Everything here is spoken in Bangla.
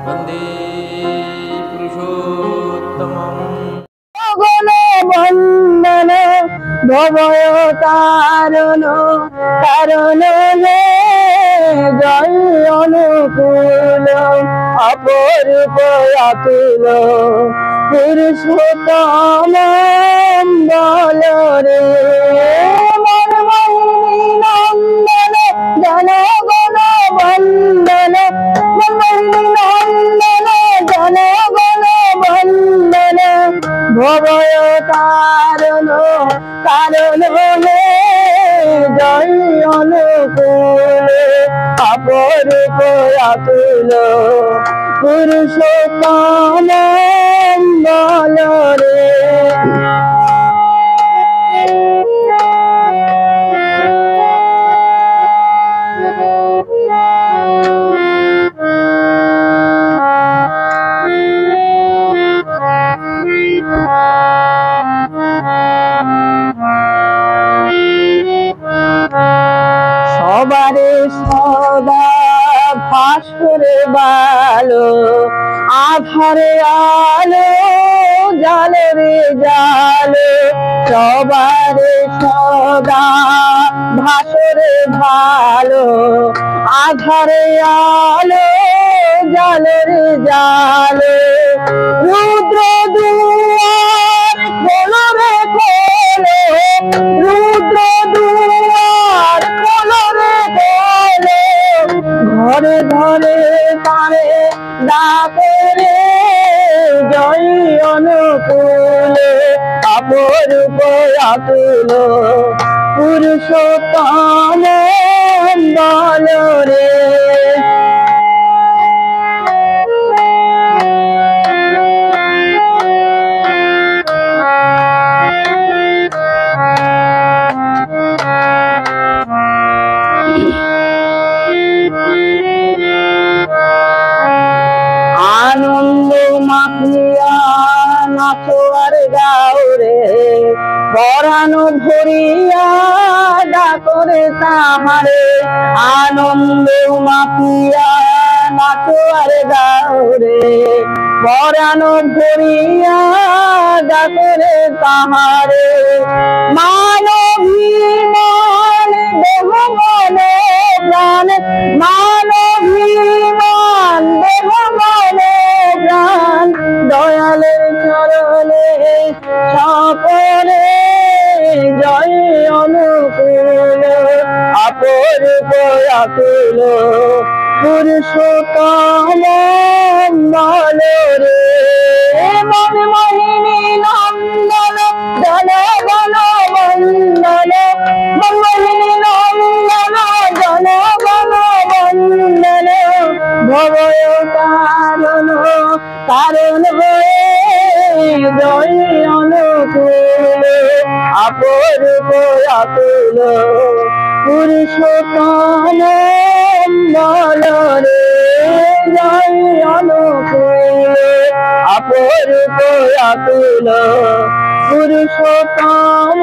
वन्दे पुरुषोत्तमम्। वन्दन भवय कारण कारण जय अनुकूल अपरूप अतुल पुरुषोत्तम बल रे नंदन जन गण वंदन नंदन जन गण वंदन भवय कारण कारण जय अनुकूल अपरूप अतुल पुरुषोत्तम बल रे সবারে সদা ভাস্করে বালো আধারে আলো জালে রে জালে সবারে সদা ভাস্করে ভালো আধারে আলো জালে রে জালে রুদ্র দুয়ার খোলো রে খোলো রুদ্র দুয়ার খোলো রে খোলো ঘরে ঘরে তারে ডাকে রে জয় অনুকূল অপরূপ অতুল পুরুষোত্তম বল রে আনন্দ মাখিয়া নাচো আর গাও রে পরানো ভরিয়া ডাকরে তাহারে আনন্দ মাখিয়া নাচো আর গাও রে পরানো ভরিয়া ডাকরে তাহারে মানবী মান দেহ মনে প্রাণ মানবী মান দেহ মনে প্রাণ দয়ালের চরণে সকলে জয় অনুকূল অপরূপ অতুল পুরুষোত্তম বল রে মন মোহিনী নন্দন জন গণ বন্দন মোহিনী নন্দন জন গণ বন্দন ভবয় কারণ কারণ জয় অনুকূল অপরূপ অতুল পুরুষোত্তম বল রে জয় অনুকূল অপরূপ অতুল পুরুষোত্তম